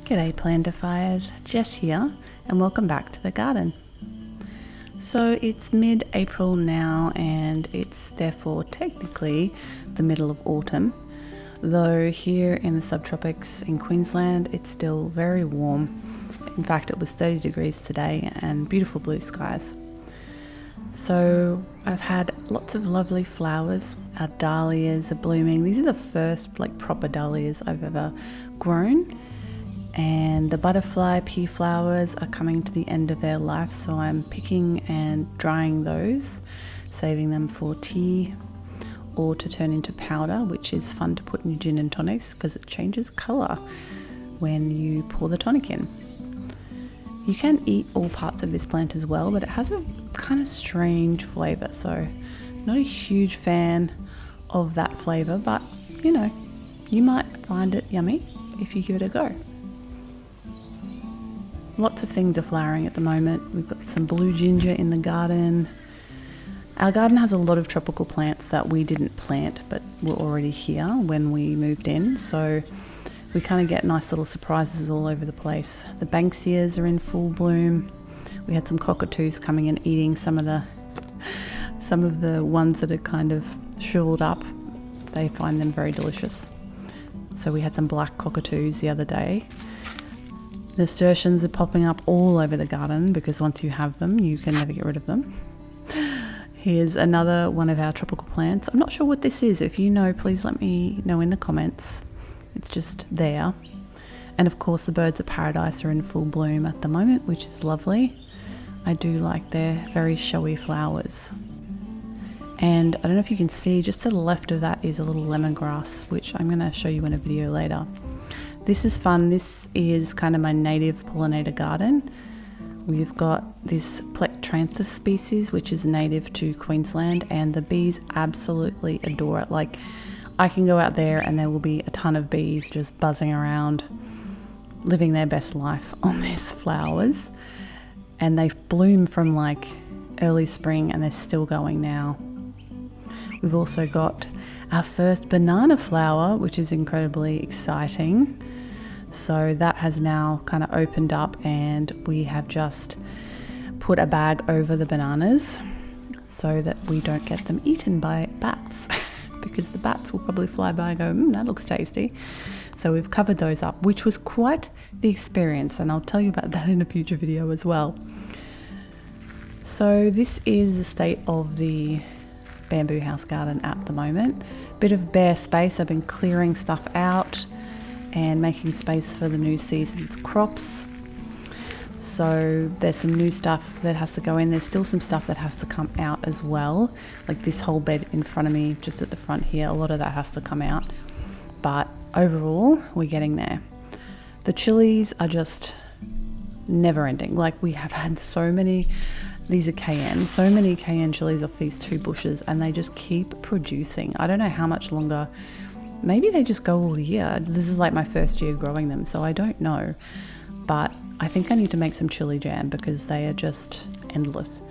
G'day plantifiers, Jess here and welcome back to the garden. So it's mid-April now and it's therefore technically the middle of autumn, though here in the subtropics in Queensland it's still very warm. In fact, it was 30 degrees today and beautiful blue skies. So I've had lots of lovely flowers. Our dahlias are blooming. These are the first proper dahlias I've ever grown. And the butterfly pea flowers are coming to the end of their life, so I'm picking and drying those, saving them for tea or to turn into powder, which is fun to put in your gin and tonics because it changes colour when you pour the tonic in. You can eat all parts of this plant as well, but it has a kind of strange flavour, so not a huge fan of that flavour, but you might find it yummy if you give it a go. Lots of things are flowering at the moment. We've got some blue ginger in the garden. Our garden has a lot of tropical plants that we didn't plant but were already here when we moved in, so we kind of get nice little surprises all over the place. The Banksias are in full bloom. We had some cockatoos coming and eating some of the ones that are kind of shriveled up. They find them very delicious. So we had some black cockatoos the other day. Nasturtiums are popping up all over the garden because once you have them, you can never get rid of them. Here's another one of our tropical plants. I'm not sure what this is. If you know, please let me know in the comments. It's just there. And of course the birds of paradise are in full bloom at the moment, which is lovely. I do like their very showy flowers. And I don't know if you can see, just to the left of that is a little lemongrass, which I'm going to show you in a video later. This is fun. This is kind of my native pollinator garden. We've got this Plectranthus species, which is native to Queensland, and the bees absolutely adore it. I can go out there and there will be a ton of bees just buzzing around, living their best life on these flowers. And they bloom from early spring and they're still going now. We've also got our first banana flower, which is incredibly exciting. So that has now kind of opened up and we have just put a bag over the bananas so that we don't get them eaten by bats because the bats will probably fly by and go, that looks tasty. So we've covered those up, which was quite the experience, and I'll tell you about that in a future video as well. So this is the state of the bamboo house garden at the moment. Bit of bare space. I've been clearing stuff out and making space for the new season's crops. So there's some new stuff that has to go in. There's still some stuff that has to come out as well. Like this whole bed in front of me, just at the front here, a lot of that has to come out. But overall, we're getting there. The chilies are just never ending. We have had so many, these are cayenne, so many cayenne chilies off these two bushes, and they just keep producing. I don't know how much longer. Maybe they just go all year. This is my first year growing them, so I don't know. But I think I need to make some chili jam because they are just endless.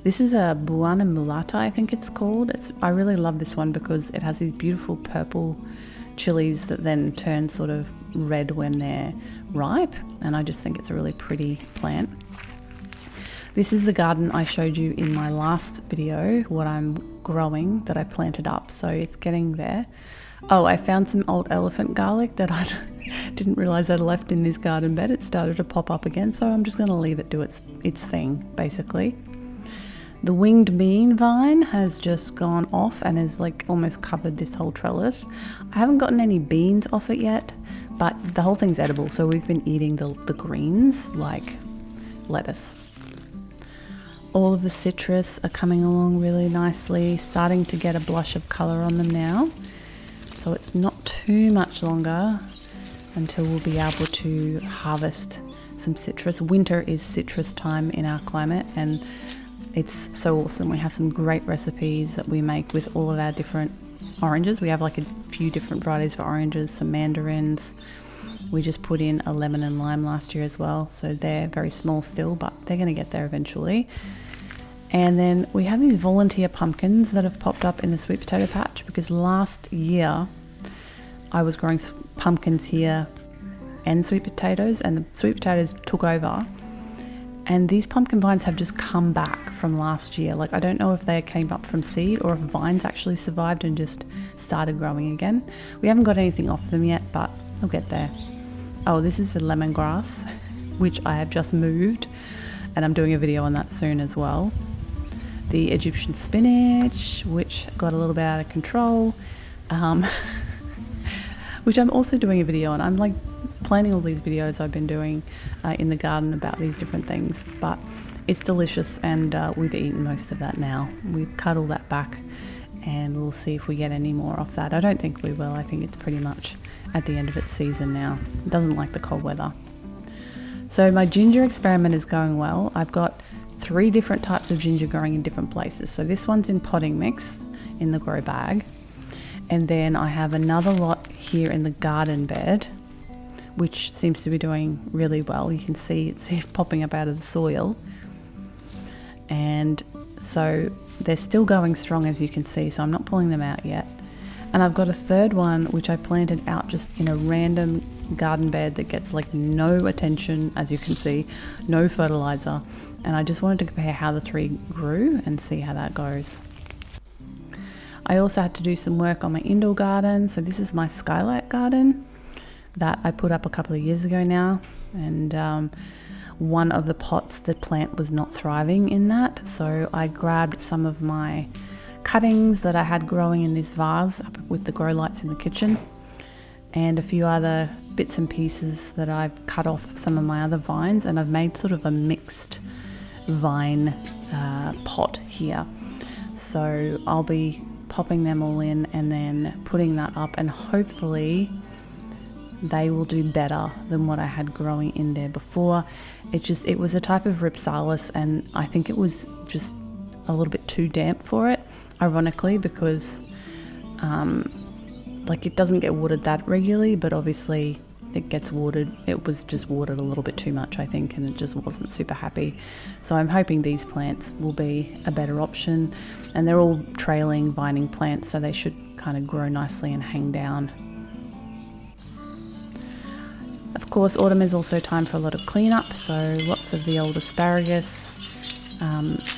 This is a Buona Mulata, I think it's called. I really love this one because it has these beautiful purple chilies that then turn sort of red when they're ripe, and I just think it's a really pretty plant. This is the garden I showed you in my last video, what I'm growing that I planted up, so it's getting there. Oh, I found some old elephant garlic that I didn't realise I'd left in this garden bed. It started to pop up again, so I'm just going to leave it do its thing, basically. The winged bean vine has just gone off and has almost covered this whole trellis. I haven't gotten any beans off it yet, but the whole thing's edible, so we've been eating the greens like lettuce. All of the citrus are coming along really nicely, starting to get a blush of colour on them now. So it's not too much longer until we'll be able to harvest some citrus. Winter is citrus time in our climate and it's so awesome. We have some great recipes that we make with all of our different oranges. We have a few different varieties for oranges, some mandarins. We just put in a lemon and lime last year as well. So they're very small still, but they're going to get there eventually. And then we have these volunteer pumpkins that have popped up in the sweet potato patch because last year I was growing pumpkins here and sweet potatoes, and the sweet potatoes took over. And these pumpkin vines have just come back from last year. Like, I don't know if they came up from seed or if vines actually survived and just started growing again. We haven't got anything off them yet, but we'll get there. Oh, this is the lemongrass, which I have just moved, and I'm doing a video on that soon as well. The Egyptian spinach, which got a little bit out of control, which I'm also doing a video on. I'm like planning all these videos I've been doing in the garden about these different things, but it's delicious, and we've eaten most of that now. We've cut all that back, and we'll see if we get any more off that. I don't think we will. I think it's pretty much at the end of its season now. It doesn't like the cold weather. So my ginger experiment is going well. I've got 3 different types of ginger growing in different places. So this one's in potting mix in the grow bag, and then I have another lot here in the garden bed, which seems to be doing really well. You can see it's popping up out of the soil, and so they're still going strong, as you can see, so I'm not pulling them out yet. And I've got a third one which I planted out just in a random garden bed that gets like no attention, as you can see, no fertilizer, and I just wanted to compare how the 3 grew and see how that goes. I also had to do some work on my indoor garden. So this is my skylight garden that I put up a couple of years ago now, and one of the pots, the plant was not thriving in that, so I grabbed some of my cuttings that I had growing in this vase up with the grow lights in the kitchen, and a few other bits and pieces that I've cut off some of my other vines, and I've made sort of a mixed vine pot here. So I'll be popping them all in and then putting that up, and hopefully they will do better than what I had growing in there before. It was a type of Rhipsalis, and I think it was just a little bit too damp for it, ironically, because like it doesn't get watered that regularly, but obviously it gets watered. It was just watered a little bit too much, I think, and it just wasn't super happy. So I'm hoping these plants will be a better option, and they're all trailing vining plants, so they should kind of grow nicely and hang down. Of course, autumn is also time for a lot of cleanup, so lots of the old asparagus,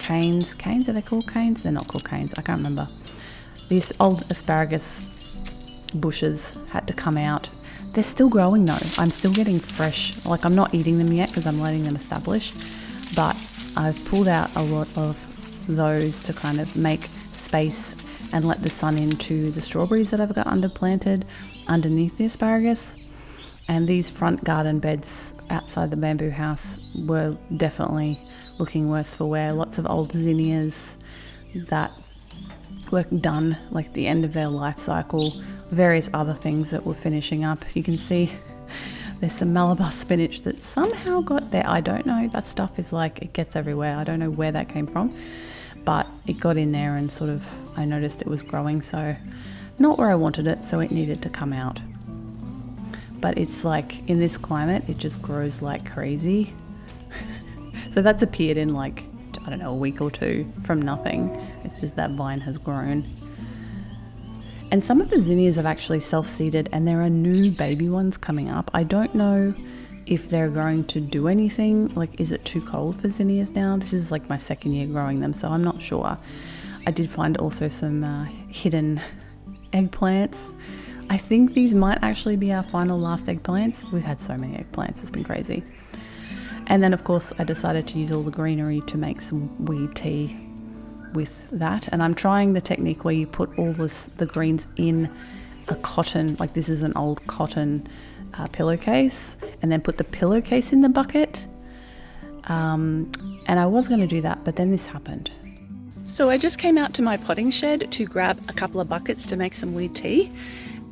canes, are they called canes? They're not called canes, I can't remember. These old asparagus bushes had to come out. They're still growing though. I'm still getting fresh, like I'm not eating them yet because I'm letting them establish, but I've pulled out a lot of those to kind of make space and let the sun into the strawberries that I've got underplanted underneath the asparagus. And these front garden beds outside the bamboo house were definitely looking worse for wear. Lots of old zinnias that were done, like the end of their life cycle, various other things that were finishing up. You can see there's some Malabar spinach that somehow got there. I don't know, that stuff is like, it gets everywhere. I don't know where that came from, but it got in there and sort of, I noticed it was growing, so not where I wanted it, so it needed to come out. But it's like, in this climate, it just grows like crazy. So that's appeared in like, I don't know, a week or 2 from nothing. It's just that vine has grown. And some of the zinnias have actually self-seeded, and there are new baby ones coming up. I don't know if they're going to do anything. Like, is it too cold for zinnias now? This is like my 2nd year growing them, so I'm not sure. I did find also some hidden eggplants. I think these might actually be our final last eggplants. We've had so many eggplants, it's been crazy. And then of course I decided to use all the greenery to make some weed tea with that. And I'm trying the technique where you put all the greens in a cotton, like this is an old cotton pillowcase, and then put the pillowcase in the bucket. And I was going to do that, but then this happened. So I just came out to my potting shed to grab a couple of buckets to make some weed tea.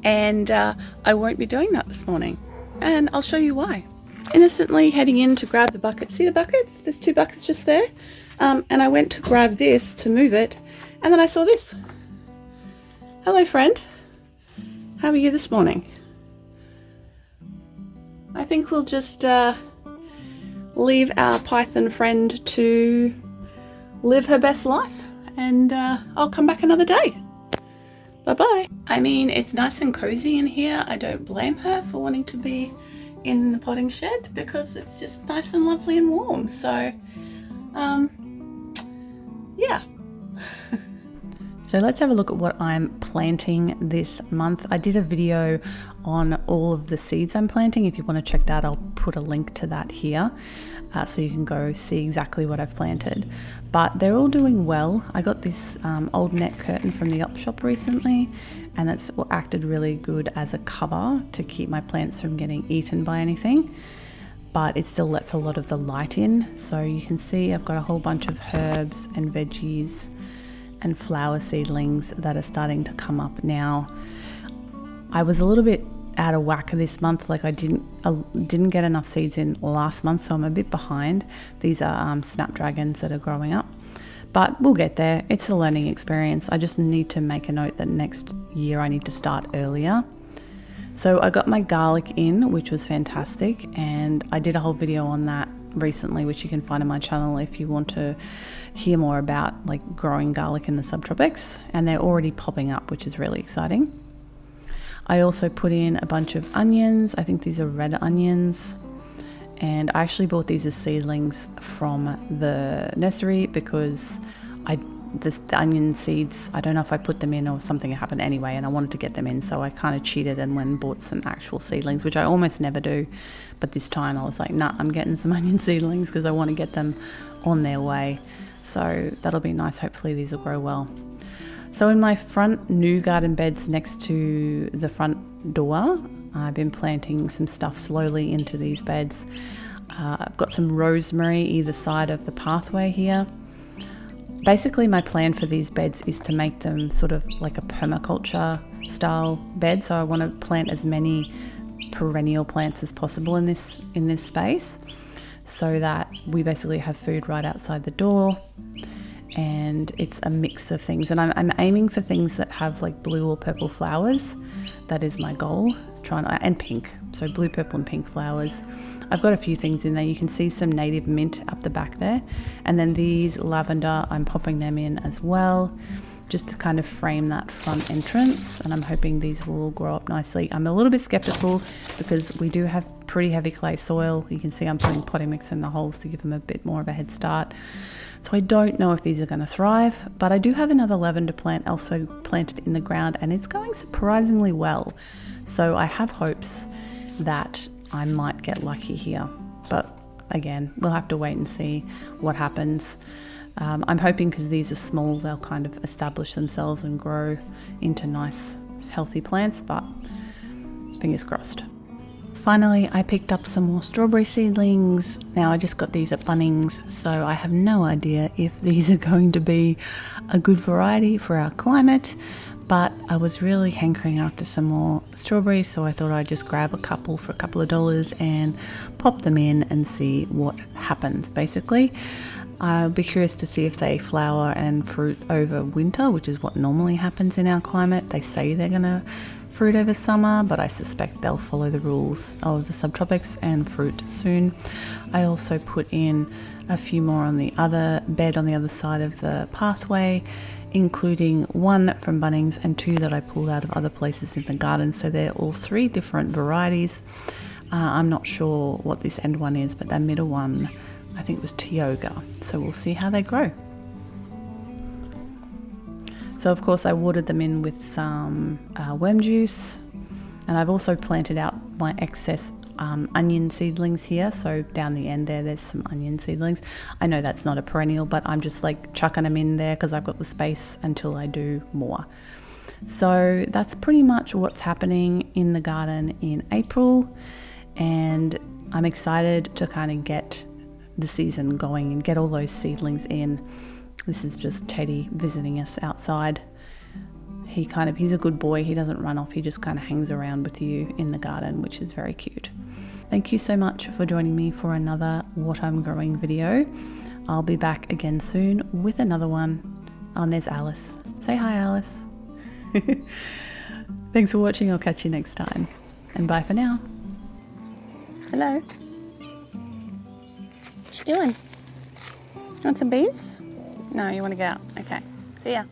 And I won't be doing that this morning, and I'll show you why. Innocently heading in to grab the buckets. See the buckets? There's 2 buckets just there. And I went to grab this to move it, and then I saw this. Hello friend, how are you this morning? I think we'll just leave our python friend to live her best life, and I'll come back another day. Bye-bye. I mean, it's nice and cozy in here. I don't blame her for wanting to be in the potting shed because it's just nice and lovely and warm. So, yeah. So let's have a look at what I'm planting this month. I did a video on all of the seeds I'm planting. If you want to check that, I'll put a link to that here so you can go see exactly what I've planted. But they're all doing well. I got this old net curtain from the op shop recently, and that's acted really good as a cover to keep my plants from getting eaten by anything. But it still lets a lot of the light in. So you can see I've got a whole bunch of herbs and veggies and flower seedlings that are starting to come up now. I was a little bit out of whack this month, like I didn't get enough seeds in last month, so I'm a bit behind. These are snapdragons that are growing up, but we'll get there. It's a learning experience. I just need to make a note that next year I need to start earlier. So I got my garlic in, which was fantastic, and I did a whole video on that recently, which you can find on my channel if you want to hear more about like growing garlic in the subtropics, and they're already popping up, which is really exciting. I also put in a bunch of onions. I think these are red onions, and I actually bought these as seedlings from the nursery because the onion seeds, I don't know if I put them in or something happened anyway, and I wanted to get them in, so I kind of cheated and went and bought some actual seedlings, which I almost never do, but this time I was like, nah, I'm getting some onion seedlings because I want to get them on their way. So that'll be nice. Hopefully these will grow well. So in my front new garden beds next to the front door, I've been planting some stuff slowly into these beds. I've got some rosemary either side of the pathway here. Basically my plan for these beds is to make them sort of like a permaculture style bed. So I want to plant as many perennial plants as possible in this space, so that we basically have food right outside the door, and it's a mix of things. And I'm aiming for things that have like blue or purple flowers. That is my goal. And pink. So blue, purple and pink flowers. I've got a few things in there. You can see some native mint up the back there. And then these lavender, I'm popping them in as well, just to kind of frame that front entrance. And I'm hoping these will all grow up nicely. I'm a little bit skeptical because we do have pretty heavy clay soil. You can see I'm putting potting mix in the holes to give them a bit more of a head start. So I don't know if these are going to thrive, but I do have another lavender plant also planted in the ground, and it's going surprisingly well. So I have hopes that I might get lucky here, but again, we'll have to wait and see what happens. I'm hoping because these are small, they'll kind of establish themselves and grow into nice, healthy plants, but fingers crossed. Finally, I picked up some more strawberry seedlings. Now I just got these at Bunnings, so I have no idea if these are going to be a good variety for our climate, but I was really hankering after some more strawberries, so I thought I'd just grab a couple for a couple of dollars and pop them in and see what happens, basically. I'll be curious to see if they flower and fruit over winter, which is what normally happens in our climate. They say they're going to fruit over summer, but I suspect they'll follow the rules of the subtropics and fruit soon. I also put in a few more on the other bed on the other side of the pathway, including one from Bunnings and two that I pulled out of other places in the garden. So they're all three different varieties. I'm not sure what this end one is, but that middle one I think was Tioga. So we'll see how they grow. So of course I watered them in with some worm juice, and I've also planted out my excess onion seedlings here. So down the end there's some onion seedlings. I know that's not a perennial, but I'm just like chucking them in there because I've got the space until I do more. So that's pretty much what's happening in the garden in April, and I'm excited to kind of get the season going and get all those seedlings in. This is just Teddy visiting us outside. He's a good boy. He doesn't run off. He just kind of hangs around with you in the garden, which is very cute. Thank you so much for joining me for another What I'm Growing video. I'll be back again soon with another one. Oh, and there's Alice. Say hi, Alice. Thanks for watching. I'll catch you next time. And bye for now. Hello. What you doing? You want some beads? No, you want to get out. Okay. See ya.